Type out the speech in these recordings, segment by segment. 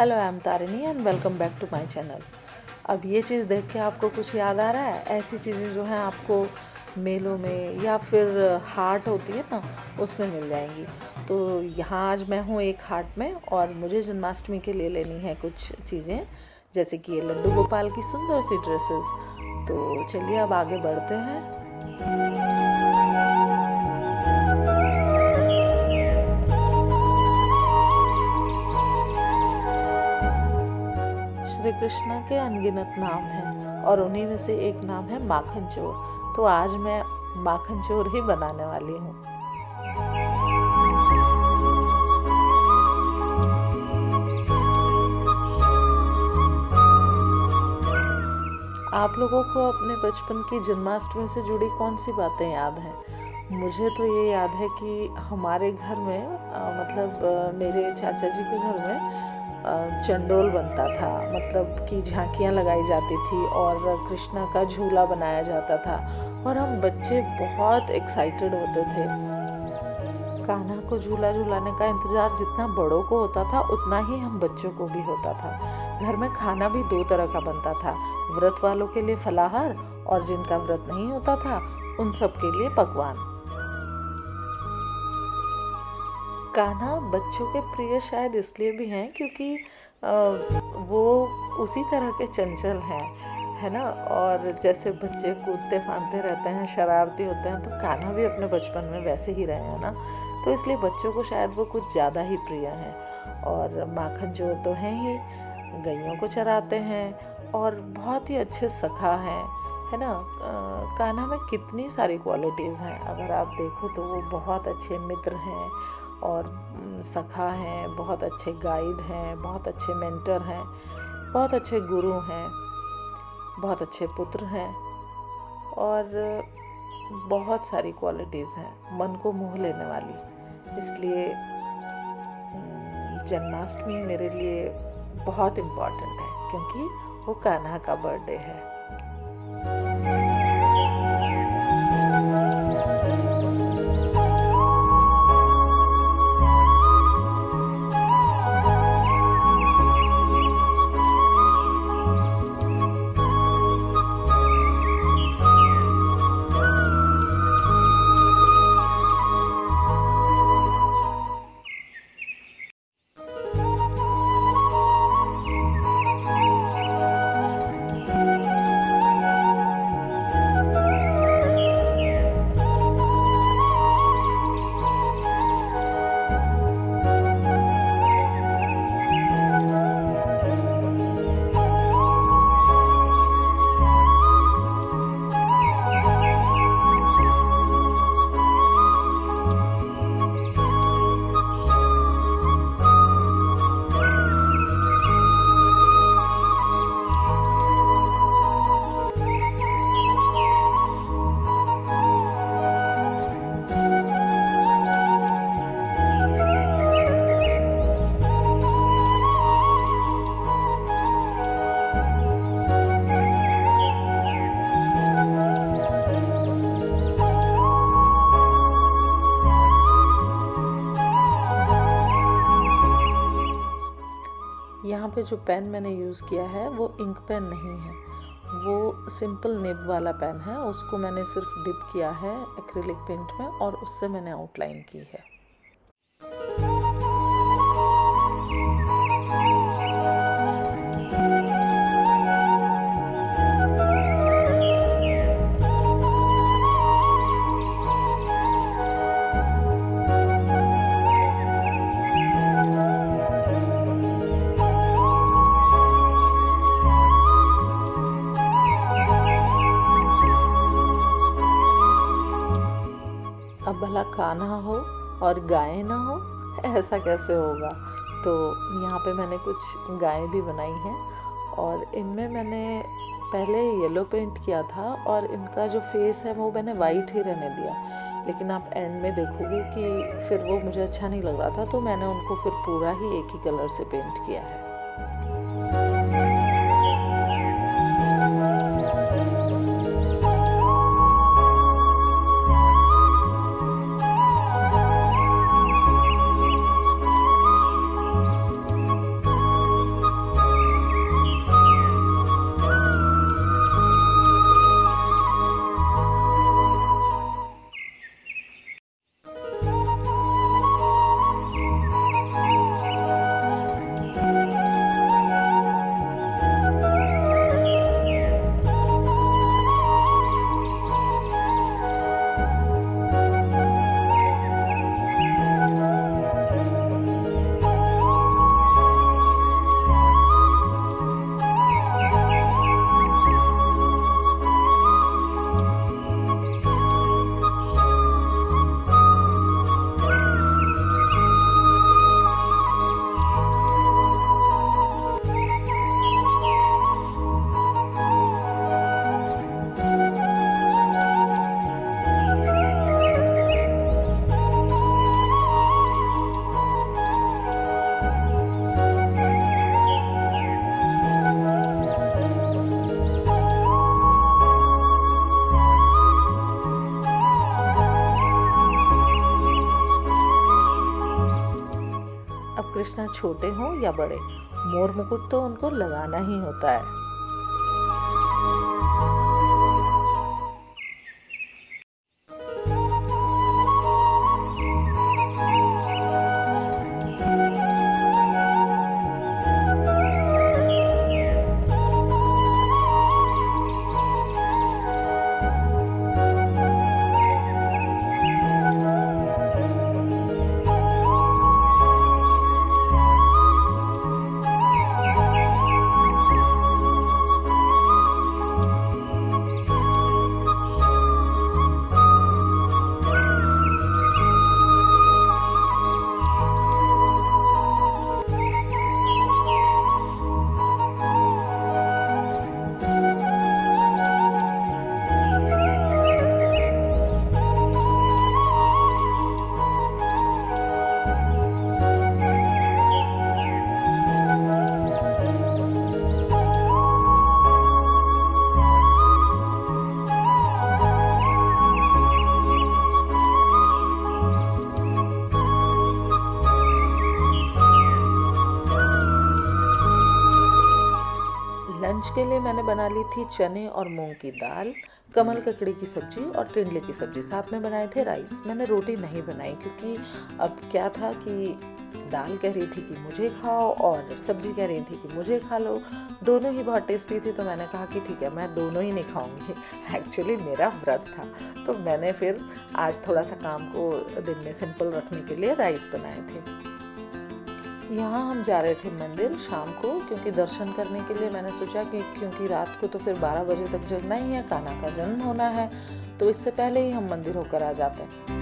Hello, I am Tarini and welcome back to my channel. अब ये चीज़ देख के आपको कुछ याद आ रहा है? ऐसी चीज़ें जो हैं आपको मेलों में या फिर हाट होती है ना, उसमें मिल जाएंगी। तो यहाँ आज मैं हूँ एक हाट में और मुझे जन्माष्टमी के लिए लेनी है कुछ चीज़ें, जैसे कि ये लड्डू गोपाल की सुंदर सी ड्रेसेस। तो चलिए अब आगे बढ़ते हैं। श्री कृष्ण के अनगिनत नाम हैं और उन्हीं में से एक नाम है माखन चोर। तो आज मैं माखन चोर ही बनाने वाली हूँ। आप लोगों को अपने बचपन की जन्माष्टमी से जुड़ी कौन सी बातें याद हैं? मुझे तो ये याद है कि हमारे घर में मेरे चाचा जी के घर में चंडोल बनता था, मतलब कि झांकियाँ लगाई जाती थी और कृष्णा का झूला बनाया जाता था और हम बच्चे बहुत एक्साइटेड होते थे। कान्हा को झूला झूलाने का इंतज़ार जितना बड़ों को होता था उतना ही हम बच्चों को भी होता था। घर में खाना भी दो तरह का बनता था, व्रत वालों के लिए फलाहार और जिनका व्रत नहीं होता था उन सब के लिए पकवान। कान्हा बच्चों के प्रिय शायद इसलिए भी हैं क्योंकि वो उसी तरह के चंचल हैं, है ना। और जैसे बच्चे कूदते फांदते रहते हैं, शरारती होते हैं, तो कान्हा भी अपने बचपन में वैसे ही रहे हैं ना। तो इसलिए बच्चों को शायद वो कुछ ज़्यादा ही प्रिय हैं। और माखन चोर तो हैं ही, गैयों को चराते हैं और बहुत ही अच्छे सखा हैं, है ना। कान्हा में कितनी सारी क्वालिटीज़ हैं, अगर आप देखो तो वो बहुत अच्छे मित्र हैं और सखा हैं, बहुत अच्छे गाइड हैं, बहुत अच्छे मेंटर हैं, बहुत अच्छे गुरु हैं, बहुत अच्छे पुत्र हैं और बहुत सारी क्वालिटीज़ हैं मन को मोह लेने वाली। इसलिए जन्माष्टमी मेरे लिए बहुत इम्पॉर्टेंट है क्योंकि वो कान्हा का बर्थडे है। यहाँ पे जो पेन मैंने यूज़ किया है वो इंक पेन नहीं है, वो सिंपल निब वाला पेन है। उसको मैंने सिर्फ डिप किया है एक्रिलिक पेंट में और उससे मैंने आउटलाइन की है। अब भला कान्हा हो और गायें ना हो, ऐसा कैसे होगा। तो यहाँ पे मैंने कुछ गायें भी बनाई हैं और इनमें मैंने पहले येलो पेंट किया था और इनका जो फेस है वो मैंने वाइट ही रहने दिया, लेकिन आप एंड में देखोगे कि फिर वो मुझे अच्छा नहीं लग रहा था, तो मैंने उनको फिर पूरा ही एक ही कलर से पेंट किया है। कृष्णा छोटे हों या बड़े, मोर मुकुट तो उनको लगाना ही होता है। लंच के लिए मैंने बना ली थी चने और मूंग की दाल, कमल ककड़ी की सब्जी और टिंडले की सब्जी, साथ में बनाए थे राइस। मैंने रोटी नहीं बनाई क्योंकि अब क्या था कि दाल कह रही थी कि मुझे खाओ और सब्जी कह रही थी कि मुझे खा लो। दोनों ही बहुत टेस्टी थी, तो मैंने कहा कि ठीक है, मैं दोनों ही नहीं खाऊंगी। एक्चुअली मेरा व्रत था, तो मैंने फिर आज थोड़ा सा काम को दिन में सिंपल रखने के लिए राइस बनाए थे। यहाँ हम जा रहे थे मंदिर शाम को, क्योंकि दर्शन करने के लिए मैंने सोचा कि क्योंकि रात को तो फिर 12 बजे तक जगना ही है, कान्हा का जन्म होना है, तो इससे पहले ही हम मंदिर होकर आ जाते हैं।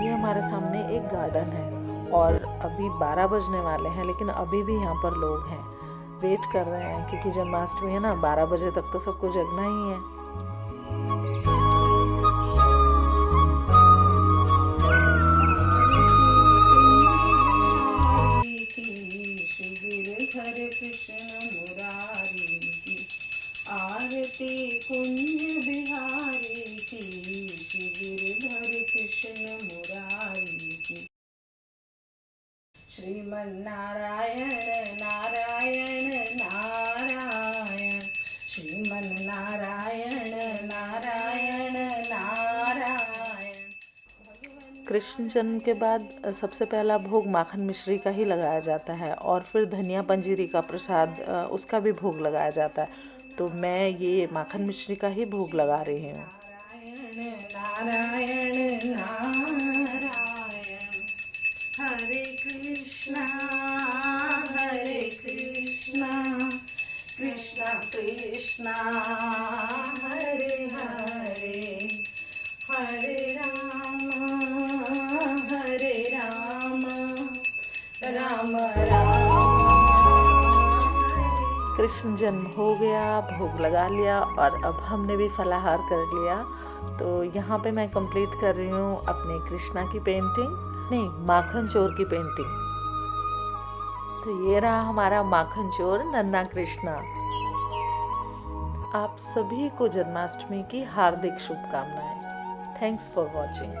हमारे सामने एक गार्डन है और अभी 12 बजने वाले हैं, लेकिन अभी भी यहाँ पर लोग हैं, वेट कर रहे हैं, क्योंकि जन्माष्टमी है ना, 12 बजे तक तो सबको जगना ही है। श्रीमन नारायण नारायण नारायण, श्रीमन नारायण नारायण नारायण। कृष्ण जन्म के बाद सबसे पहला भोग माखन मिश्री का ही लगाया जाता है और फिर धनिया पंजीरी का प्रसाद, उसका भी भोग लगाया जाता है। तो मैं ये माखन मिश्री का ही भोग लगा रही हूँ। नारायण नारायण, हरे कृष्णा कृष्णा कृष्णा हरे हरे, हरे राम राम राम। कृष्ण जन्म हो गया, भोग लगा लिया और अब हमने भी फलाहार कर लिया। तो यहाँ पे मैं कंप्लीट कर रही हूँ अपने कृष्णा की पेंटिंग, नहीं, माखन चोर की पेंटिंग। तो ये रहा हमारा माखन चोर नन्हा कृष्णा। आप सभी को जन्माष्टमी की हार्दिक शुभकामनाएं। Thanks for watching.